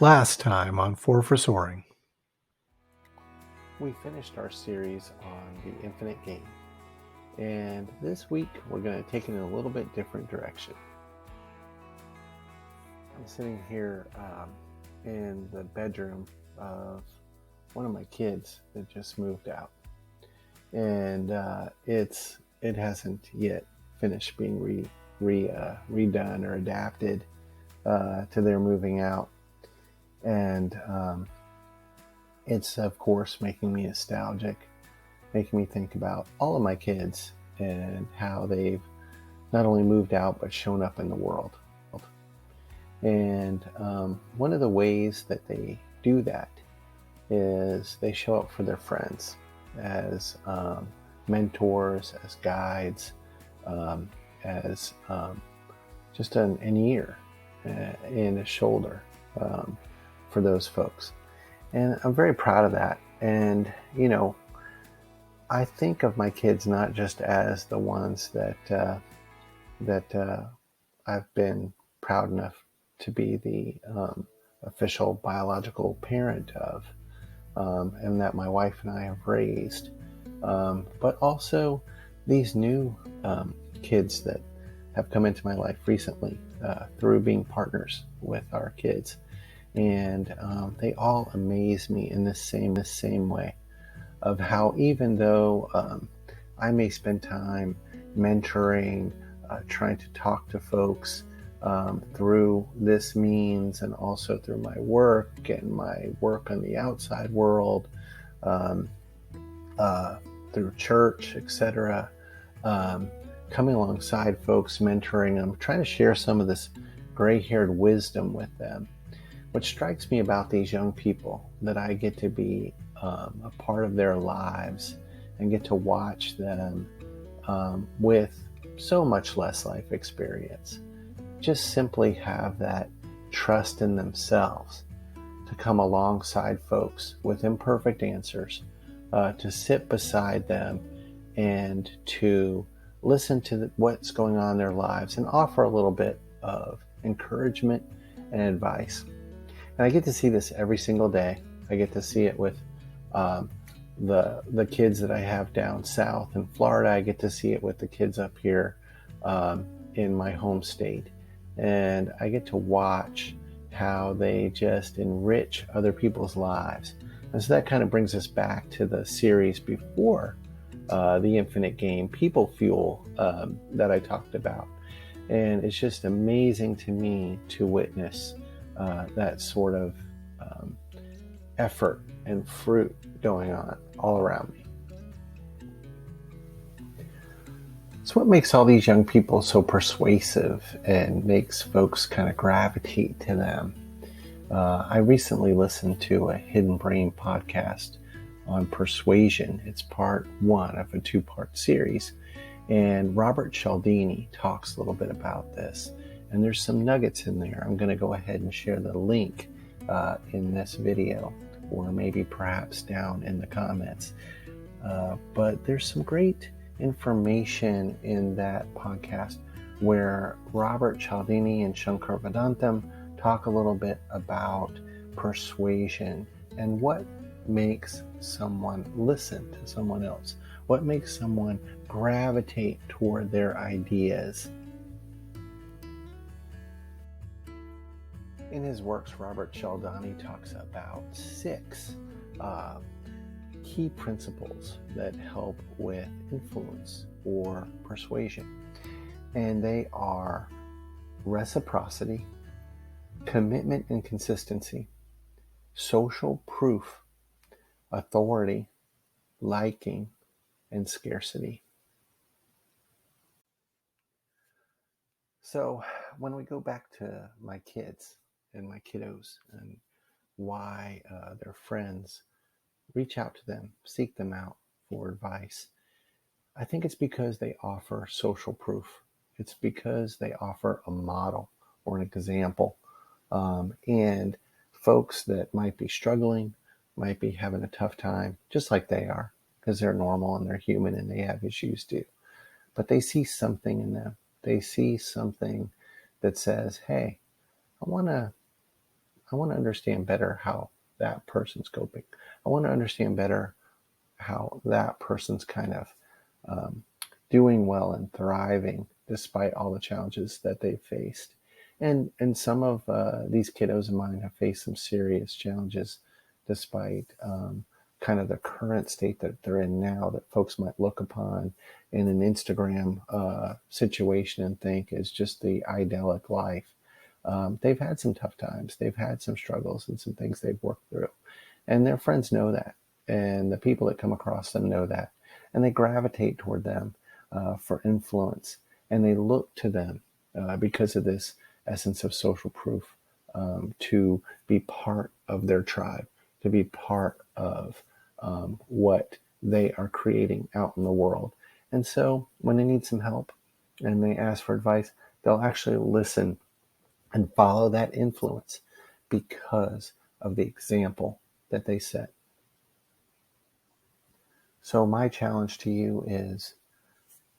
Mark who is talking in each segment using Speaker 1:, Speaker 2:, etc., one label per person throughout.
Speaker 1: Last time on Four for Soaring.
Speaker 2: We finished our series on the infinite game, and this week we're going to take it in a little bit different direction. I'm sitting here in the bedroom of one of my kids that just moved out, and it hasn't yet finished being redone or adapted to their moving out, and it's of course making me nostalgic, making me think about all of my kids and how they've not only moved out but shown up in the world. And one of the ways that they do that is they show up for their friends as mentors, as guides, as just an ear and a shoulder for those folks. And I'm very proud of that. And, I think of my kids not just as the ones that I've been proud enough to be the official biological parent of, and that my wife and I have raised, but also these new kids that have come into my life recently through being partners with our kids. And they all amaze me in the same way of how, even though I may spend time mentoring, trying to talk to folks through this means, and also through my work and my work on the outside world, through church, etc., coming alongside folks, mentoring them, trying to share some of this gray-haired wisdom with them. What strikes me about these young people that I get to be a part of their lives and get to watch them with so much less life experience, just simply have that trust in themselves to come alongside folks with imperfect answers, to sit beside them and to listen to what's going on in their lives and offer a little bit of encouragement and advice. And I get to see this every single day. I get to see it with the kids that I have down south in Florida. I get to see it with the kids up here in my home state. And I get to watch how they just enrich other people's lives. And so that kind of brings us back to the series before the infinite game, People Fuel, that I talked about. And it's just amazing to me to witness that sort of effort and fruit going on all around me. So what makes all these young people so persuasive and makes folks kind of gravitate to them? I recently listened to a Hidden Brain podcast on Persuasion. It's part one of a two-part series. And Robert Cialdini talks a little bit about this. And there's some nuggets in there. I'm going to go ahead and share the link in this video, or maybe perhaps down in the comments. But there's some great information in that podcast where Robert Cialdini and Shankar Vedantam talk a little bit about persuasion and what makes someone listen to someone else, what makes someone gravitate toward their ideas. In his works, Robert Cialdini talks about 6 key principles that help with influence or persuasion. And they are reciprocity, commitment and consistency, social proof, authority, liking, and scarcity. So when we go back to my kids and my kiddos and why their friends reach out to them, seek them out for advice, I think it's because they offer social proof. It's because they offer a model or an example. And folks that might be struggling, might be having a tough time, just like they are, because they're normal and they're human and they have issues too. But they see something in them. They see something that says, hey, I want I want to understand better how that person's coping. I want to understand better how that person's kind of um, doing well and thriving despite all the challenges that they've faced. And some of these kiddos of mine have faced some serious challenges despite kind of the current state that they're in now, that folks might look upon in an Instagram situation and think is just the idyllic life. They've had some tough times. They've had some struggles and some things they've worked through. And their friends know that. And the people that come across them know that. And they gravitate toward them for influence. And they look to them because of this essence of social proof to be part of their tribe, to be part of what they are creating out in the world. And so when they need some help and they ask for advice, they'll actually listen and follow that influence because of the example that they set. So my challenge to you is,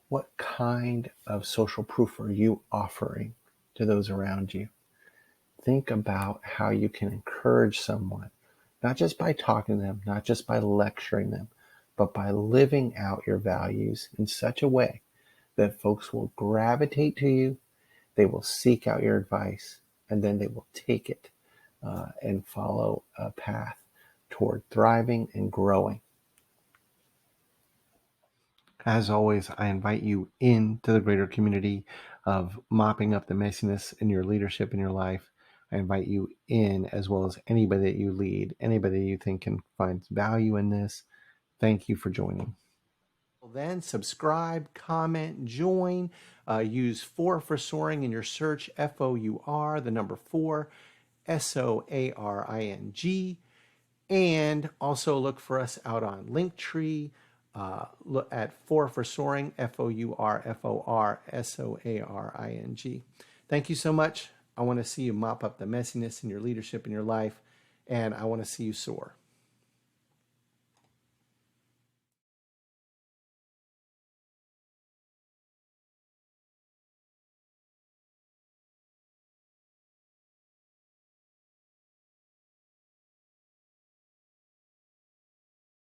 Speaker 2: what kind of social proof are you offering to those around you? Think about how you can encourage someone, not just by talking to them, not just by lecturing them, but by living out your values in such a way that folks will gravitate to you, they will seek out your advice, and then they will take it and follow a path toward thriving and growing. As always, I invite you into the greater community of mopping up the messiness in your leadership in your life. I invite you in, as well as anybody that you lead, anybody you think can find value in this. Thank you for joining. Then subscribe, comment, join. Use FOUR for soaring in your search, FOUR, the number 4, SOARING. And also look for us out on Linktree. Look at FOUR for soaring, FOUR, Thank you so much. I want to see you mop up the messiness in your leadership in your life, and I want to see you soar.